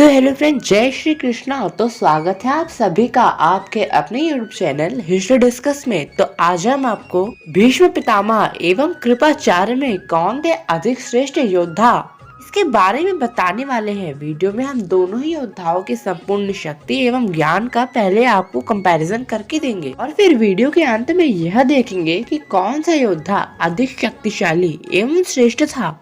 Hello friend, जय श्री कृष्णा। तो स्वागत है आप सभी का आपके अपने यूट्यूब चैनल हिस्ट्री डिस्कस में। तो आज हम आपको भीष्म पितामह एवं कृपाचार्य में कौन थे अधिक श्रेष्ठ योद्धा, इसके बारे में बताने वाले हैं। वीडियो में हम दोनों ही योद्धाओं की संपूर्ण शक्ति एवं ज्ञान का पहले आपको कंपैरिजन करके देंगे और फिर वीडियो के अंत में यह देखेंगे कि कौन सा योद्धा अधिक शक्तिशाली एवं श्रेष्ठ था।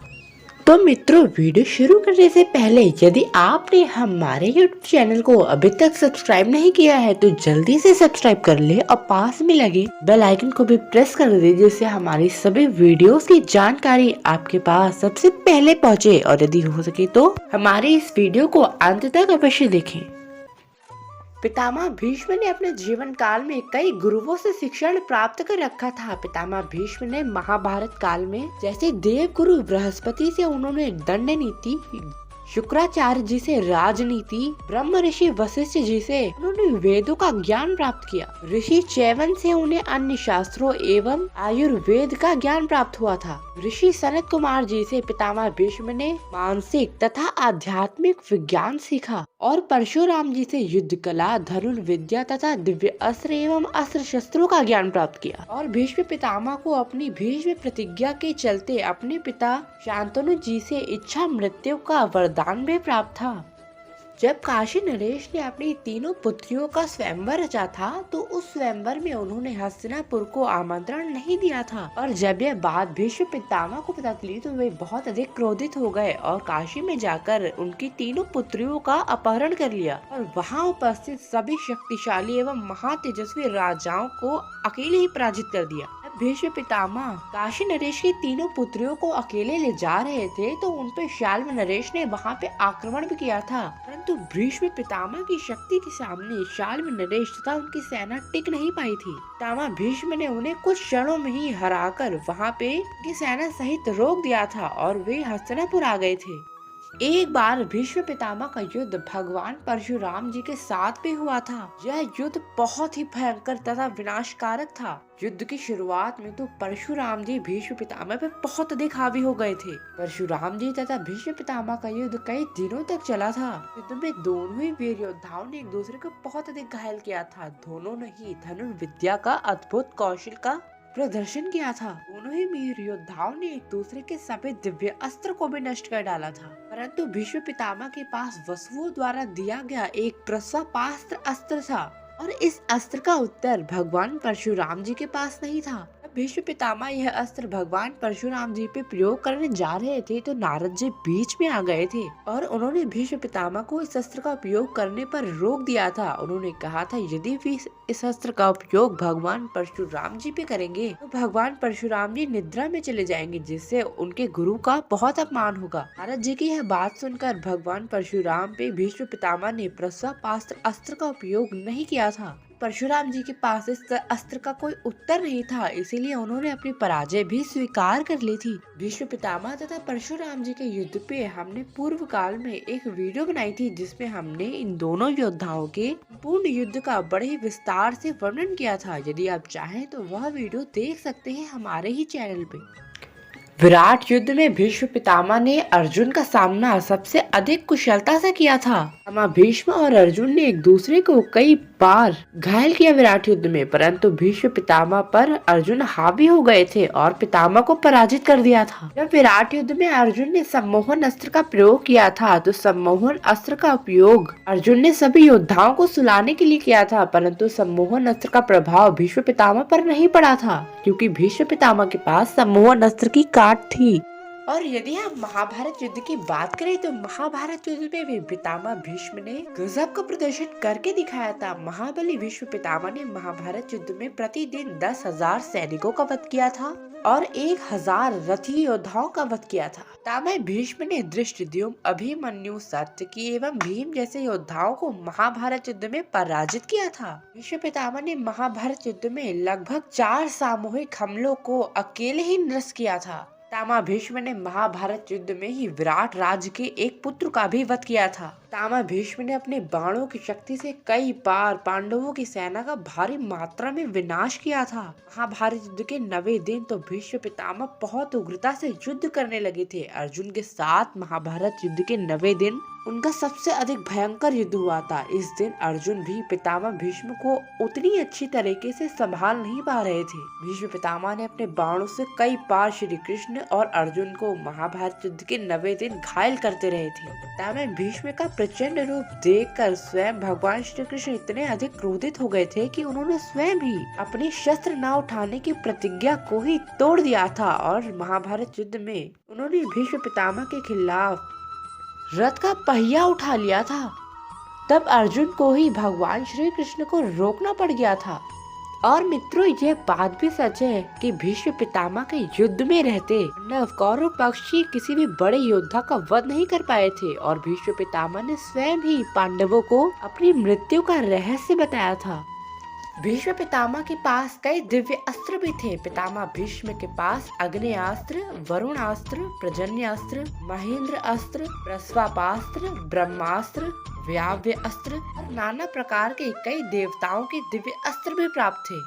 तो मित्रों, वीडियो शुरू करने से पहले यदि आपने हमारे YouTube चैनल को अभी तक सब्सक्राइब नहीं किया है तो जल्दी से सब्सक्राइब कर ले और पास में लगे बेल आइकन को भी प्रेस कर दे, जिससे हमारी सभी वीडियोस की जानकारी आपके पास सबसे पहले पहुंचे। और यदि हो सके तो हमारे इस वीडियो को अंत तक अवश्य देखें। पितामह भीष्म ने अपने जीवन काल में कई गुरुओं से शिक्षण प्राप्त कर रखा था। पितामह भीष्म ने महाभारत काल में जैसे देव गुरु बृहस्पति से उन्होंने दंड नीति, शुक्राचार्य जी से राजनीति, ब्रह्म ऋषि वशिष्ठ जी से उन्होंने वेदों का ज्ञान प्राप्त किया। ऋषि चैवन से उन्हें अन्य शास्त्रों एवं आयुर्वेद का ज्ञान प्राप्त हुआ था। ऋषि सनत कुमार जी से पितामह भीष्म ने मानसिक तथा आध्यात्मिक विज्ञान सीखा और परशुराम जी से युद्ध कला, धनुर्विद्या तथा दिव्य अस्त्र एवं अस्त्र शस्त्रों का ज्ञान प्राप्त किया। और भीष्म पितामह को अपनी भीष्म प्रतिज्ञा के चलते अपने पिता शांतनु जी से इच्छा मृत्यु का वरदान भी प्राप्त था। जब काशी नरेश ने अपनी तीनों पुत्रियों का स्वयंवर रचा था तो उस स्वयंवर में उन्होंने हस्तिनापुर को आमंत्रण नहीं दिया था। और जब यह बात भीष्म पितामह को पता चली तो वे बहुत अधिक क्रोधित हो गए और काशी में जाकर उनकी तीनों पुत्रियों का अपहरण कर लिया और वहां उपस्थित सभी शक्तिशाली एवं महातेजस्वी राजाओं को अकेले ही पराजित कर दिया। भीष्म पितामह काशी नरेश की तीनों पुत्रियों को अकेले ले जा रहे थे तो उन पे शाल्व नरेश ने वहां पे आक्रमण भी किया था, परंतु भीष्म पितामह की शक्ति के सामने शाल्व नरेश तथा उनकी सेना टिक नहीं पाई थी। पितामह भीष्म ने उन्हें कुछ क्षणों में ही हराकर वहां पे उनकी सेना सहित रोक दिया था और वे हस्तिनापुर आ गए थे। एक बार भीष्म पितामह का युद्ध भगवान परशुराम जी के साथ भी हुआ था। यह युद्ध बहुत ही भयंकर तथा विनाशकारक था। युद्ध की शुरुआत में तो परशुराम जी भीष्म पितामह पे बहुत अधिक हावी हो गए थे। परशुराम जी तथा भीष्म पितामह का युद्ध कई दिनों तक चला था। युद्ध में दोनों ही वीर योद्धाओं ने एक दूसरे को बहुत अधिक घायल किया था। दोनों ने ही धनुर्विद्या का अद्भुत कौशल का प्रदर्शन किया था। दोनों ही वीर योद्धाओं ने एक दूसरे के सभी दिव्य अस्त्र को भी नष्ट कर डाला था, परंतु भीष्म पितामह के पास वसुओं द्वारा दिया गया एक प्रस्वापास्त्र अस्त्र था और इस अस्त्र का उत्तर भगवान परशुराम जी के पास नहीं था। भीष्म पितामह यह अस्त्र भगवान परशुराम जी पे प्रयोग करने जा रहे थे तो नारद जी बीच में आ गए थे और उन्होंने भीष्म पितामह को इस अस्त्र का उपयोग करने पर रोक दिया था। उन्होंने कहा था यदि भी इस अस्त्र का उपयोग भगवान परशुराम जी पे करेंगे तो भगवान परशुराम जी निद्रा में चले जाएंगे, जिससे उनके गुरु का बहुत अपमान होगा। नारद जी की यह बात सुनकर भगवान परशुराम पे भीष्म पितामह ने प्रस्वापास्त्र अस्त्र का उपयोग नहीं किया था। परशुराम जी के पास इस अस्त्र का कोई उत्तर नहीं था, इसीलिए उन्होंने अपनी पराजय भी स्वीकार कर ली थी। भीष्म पितामह तथा परशुराम जी के युद्ध पे हमने पूर्व काल में एक वीडियो बनाई थी, जिसमें हमने इन दोनों योद्धाओं के पूर्ण युद्ध का बड़े ही विस्तार से वर्णन किया था। यदि आप चाहें तो वह वीडियो देख सकते हैं हमारे ही चैनल पे। विराट युद्ध में भीष्म पितामह ने अर्जुन का सामना सबसे अधिक कुशलता से किया था। भीष्म और अर्जुन ने एक दूसरे को कई बार घायल किया विराट युद्ध में, परंतु भीष्म पितामह पर अर्जुन हावी हो गए थे और पितामह को पराजित कर दिया था। जब विराट युद्ध में अर्जुन ने सम्मोहन अस्त्र का प्रयोग किया था तो सम्मोहन अस्त्र का उपयोग अर्जुन ने सभी योद्धाओं को सुलाने के लिए किया था, परंतु सम्मोहन अस्त्र का प्रभाव भीष्म पितामह पर नहीं पड़ा था, क्योंकि भीष्म पितामह के पास सम्मोहन अस्त्र की काट थी। और यदि हम महाभारत युद्ध की बात करें तो महाभारत युद्ध में भी पितामह भीष्म ने गजब का प्रदर्शन करके दिखाया था। महाबली भीष्म पितामह ने महाभारत युद्ध में प्रतिदिन 10,000 सैनिकों का वध किया था और 1,000 रथी योद्धाओं का वध किया था। पितामह भीष्म ने धृष्टद्युम्न, अभिमन्यु, सात्यकी एवं भीम जैसे योद्धाओं को महाभारत युद्ध में पराजित किया था। भीष्म पितामह ने महाभारत युद्ध में लगभग 4 सामूहिक हमलों को अकेले ही निरस्त किया था। पितामह भीष्म ने महाभारत युद्ध में ही विराट राज्य के एक पुत्र का भी वध किया था। पितामह भीष्म ने अपने बाणों की शक्ति से कई बार पांडवों की सेना का भारी मात्रा में विनाश किया था। महाभारत युद्ध के 90 दिन तो भीष्म पितामह बहुत उग्रता से युद्ध करने लगे थे। अर्जुन के साथ महाभारत युद्ध के 90 दिन उनका सबसे अधिक भयंकर युद्ध हुआ था। इस दिन अर्जुन भी पितामह भीष्म को उतनी अच्छी तरीके से संभाल नहीं पा रहे थे। भीष्म पितामह ने अपने बाणों से कई बार श्री कृष्ण और अर्जुन को महाभारत युद्ध के 90 दिन घायल करते रहे थे। पितामह भीष्म का प्रचंड रूप देखकर स्वयं भगवान श्री कृष्ण इतने अधिक क्रोधित हो गए थे कि उन्होंने स्वयं ही अपनी शस्त्र न उठाने की प्रतिज्ञा को ही तोड़ दिया था और महाभारत युद्ध में उन्होंने भीष्म पितामह के खिलाफ रथ का पहिया उठा लिया था। तब अर्जुन को ही भगवान श्री कृष्ण को रोकना पड़ गया था। और मित्रों, यह बात भी सच है कि भीष्म पितामह के युद्ध में रहते पांडव कौरव पक्ष की किसी भी बड़े योद्धा का वध नहीं कर पाए थे और भीष्म पितामह ने स्वयं ही पांडवों को अपनी मृत्यु का रहस्य बताया था। भीष्म पितामह के पास कई दिव्य अस्त्र भी थे। पितामह भीष्म के पास अग्नेयास्त्र, वरुणास्त्र, पर्जन्यास्त्र, महेंद्र अस्त्र, प्रस्वापास्त्र, ब्रह्मास्त्र, व्याव्य अस्त्र और नाना प्रकार के कई देवताओं के दिव्य अस्त्र भी प्राप्त थे।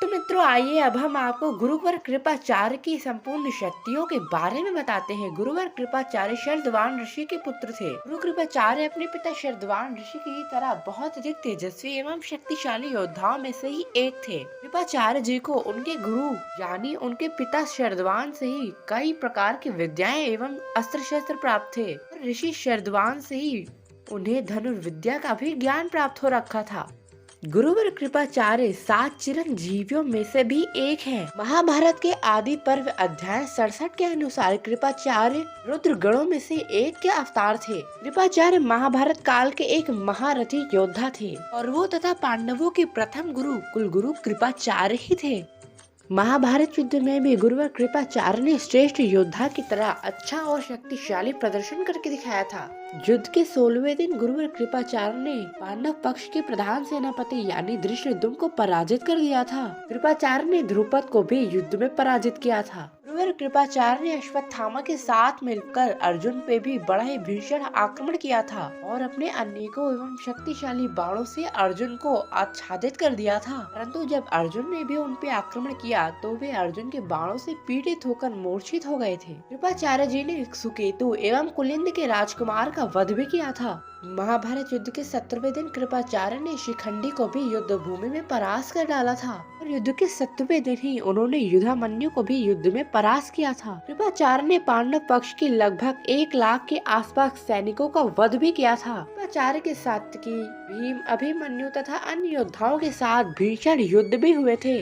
तो मित्रों, आइए अब हम आपको गुरुवर कृपाचार्य की संपूर्ण शक्तियों के बारे में बताते हैं। गुरुवर कृपाचार्य शरद्वान ऋषि के पुत्र थे। गुरु कृपाचार्य अपने पिता शरद्वान ऋषि की तरह बहुत अधिक तेजस्वी एवं शक्तिशाली योद्धाओं में से ही एक थे। कृपाचार्य जी को उनके गुरु यानी उनके पिता शरद्वान से ही कई प्रकार की विद्याएं एवं अस्त्र शस्त्र प्राप्त थे और ऋषि शरद्वान से ही उन्हें धनुर्विद्या का भी ज्ञान प्राप्त हो रखा था। गुरुवर कृपाचार्य 7 चिरंजीवियों में से भी एक हैं। महाभारत के आदि पर्व अध्याय 67 के अनुसार कृपाचार्य रुद्र गणों में से एक के अवतार थे। कृपाचार्य महाभारत काल के एक महारथी योद्धा थे और वो तथा पांडवों के प्रथम गुरु कुलगुरु कृपाचार्य ही थे। महाभारत युद्ध में भी गुरुवर कृपाचार्य ने श्रेष्ठ योद्धा की तरह अच्छा और शक्तिशाली प्रदर्शन करके दिखाया था। युद्ध के 16वें दिन गुरुवर कृपाचार्य ने पांडव पक्ष के प्रधान सेनापति यानी धृष्टद्युम्न को पराजित कर दिया था। कृपाचार्य ने द्रुपद को भी युद्ध में पराजित किया था। गुरुवर कृपाचार्य ने अश्वत्थामा के साथ मिलकर अर्जुन पे भी बड़ा ही भीषण आक्रमण किया था और अपने अनेकों एवं शक्तिशाली बाणों से अर्जुन को आच्छादित कर दिया था। परंतु जब अर्जुन ने भी उन पे आक्रमण किया तो वे अर्जुन के बाणों से पीड़ित होकर मूर्छित हो गए थे। कृपाचार्य जी ने सुकेतु एवं कुलिंद के राजकुमार का वध भी किया था। महाभारत युद्ध के 17वें दिन कृपाचार्य ने शिखंडी को भी युद्ध भूमि में परास्त कर डाला था और युद्ध के 7वें दिन ही उन्होंने युधामन्यु को भी युद्ध में परास्त किया था। कृपाचार्य ने पांडव पक्ष के लगभग 1 लाख के आसपास सैनिकों का वध भी किया था। कृपाचार्य के सात्यकी, भीम, अभिमन्यु तथा अन्य योद्धाओं के साथ भीषण युद्ध भी हुए थे।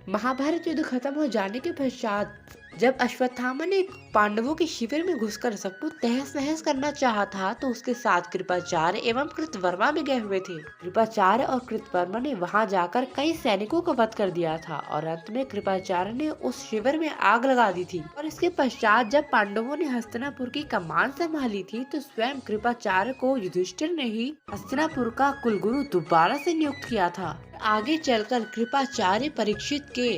महाभारत युद्ध खत्म हो जाने के पश्चात जब अश्वत्थामा ने पांडवों के शिविर में घुसकर सबको तहस नहस करना चाहा था तो उसके साथ कृपाचार्य एवं कृतवर्मा भी गए हुए थे। कृपाचार्य और कृतवर्मा ने वहां जाकर कई सैनिकों को वध कर दिया था और अंत में कृपाचार्य ने उस शिविर में आग लगा दी थी। और इसके पश्चात जब पांडवों ने हस्तिनापुर की कमान संभाली थी तो स्वयं कृपाचार्य को युधिष्ठिर ने ही हस्तिनापुर का कुलगुरु दोबारा से नियुक्त किया था। आगे चलकर कृपाचार्य परीक्षित के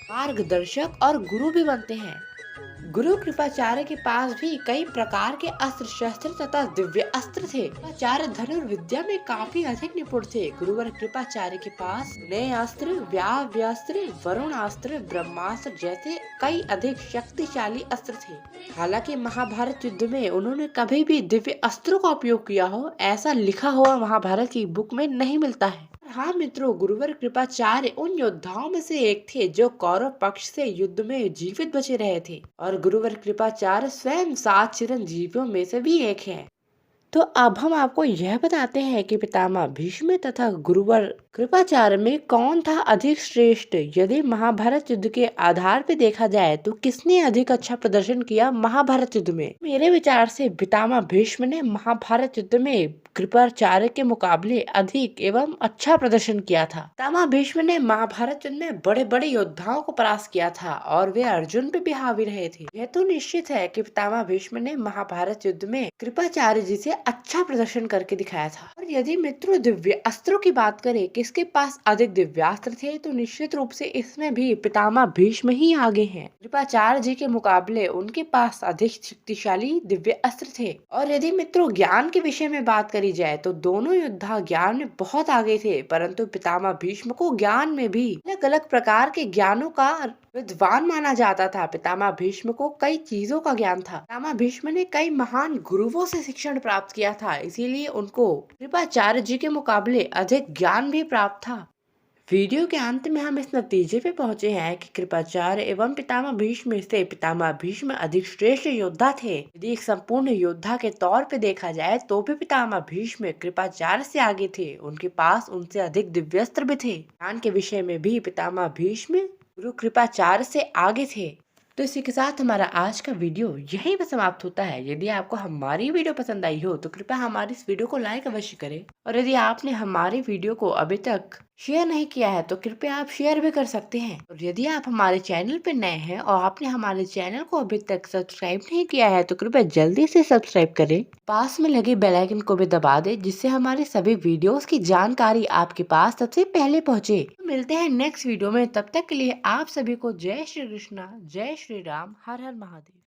मार्गदर्शक और गुरु भी बनते हैं। गुरु कृपाचार्य के पास भी कई प्रकार के अस्त्र शस्त्र तथा दिव्य अस्त्र थे। कृपाचार्य धनुर्विद्या में काफी अधिक निपुण थे। गुरुवर कृपाचार्य के पास नेयास्त्र, व्याव्यास्त्र, वरुणास्त्र, ब्रह्मास्त्र जैसे कई अधिक शक्तिशाली अस्त्र थे। हालांकि महाभारत युद्ध में उन्होंने कभी भी दिव्य अस्त्रों का उपयोग किया हो ऐसा लिखा हुआ महाभारत की बुक में नहीं मिलता है। हाँ मित्रों, गुरुवर कृपाचार्य उन योद्धाओं में से एक थे जो कौरव पक्ष से युद्ध में जीवित बचे रहे थे और गुरुवर कृपाचार्य स्वयं 7 चिरंजीवियों में से भी एक हैं। तो अब हम आपको यह बताते हैं कि पितामह भीष्म तथा गुरुवर कृपाचार्य में कौन था अधिक श्रेष्ठ। यदि महाभारत युद्ध के आधार पे देखा जाए तो किसने अधिक अच्छा प्रदर्शन किया महाभारत युद्ध में। मेरे विचार से पितामह भीष्म ने महाभारत युद्ध में कृपाचार्य के मुकाबले अधिक एवं अच्छा प्रदर्शन किया था। पितामह भीष्म ने महाभारत युद्ध में बड़े बड़े योद्धाओं को परास्त किया था और वे अर्जुन पे भी हावी रहे थे। यह तो निश्चित है कि पितामह भीष्म ने महाभारत युद्ध में कृपाचार्य जी से अच्छा प्रदर्शन करके दिखाया था। और यदि मित्रों दिव्य अस्त्रों की बात करें कि किसके पास अधिक दिव्यास्त्र थे, तो निश्चित रूप से इसमें भी पितामह भीष्म ही आगे हैं। कृपाचार्य जी के मुकाबले उनके पास अधिक शक्तिशाली दिव्य अस्त्र थे। और यदि मित्रों ज्ञान के विषय में बात करी जाए तो दोनों योद्धा ज्ञान में बहुत आगे थे, परंतु पितामह भीष्म को ज्ञान में भी अलग अलग प्रकार के ज्ञानों का विद्वान माना जाता था। पितामह भीष्म को कई चीजों का ज्ञान था। पितामह भीष्म ने कई महान गुरुओं से शिक्षण प्राप्त किया था, इसीलिए उनको कृपाचार्य जी के मुकाबले अधिक ज्ञान भी प्राप्त था। वीडियो के अंत में हम इस नतीजे पे पहुंचे हैं कि कृपाचार्य एवं पितामह भीष्म से पितामह भीष्म अधिक श्रेष्ठ योद्धा थे। यदि एक संपूर्ण योद्धा के तौर पे देखा जाए तो भी पितामह भीष्म कृपाचार्य से आगे थे। उनके पास उनसे अधिक दिव्यस्त्र भी थे। ज्ञान के विषय में भी पितामह भीष्म गुरु कृपाचार्य से आगे थे। तो इसी के साथ हमारा आज का वीडियो यहीं पर समाप्त होता है। यदि आपको हमारी वीडियो पसंद आई हो तो कृपया हमारी इस वीडियो को लाइक अवश्य करें, और यदि आपने हमारी वीडियो को अभी तक शेयर नहीं किया है तो कृपया आप शेयर भी कर सकते हैं। और यदि आप हमारे चैनल पर नए हैं और आपने हमारे चैनल को अभी तक सब्सक्राइब नहीं किया है तो कृपया जल्दी से सब्सक्राइब करें। पास में लगे बेल आइकन को भी दबा दें, जिससे हमारे सभी वीडियोस की जानकारी आपके पास सबसे पहले पहुंचे। तो मिलते हैं नेक्स्ट वीडियो में, तब तक के लिए आप सभी को जय श्री कृष्णा, जय श्री राम, हर हर महादेव।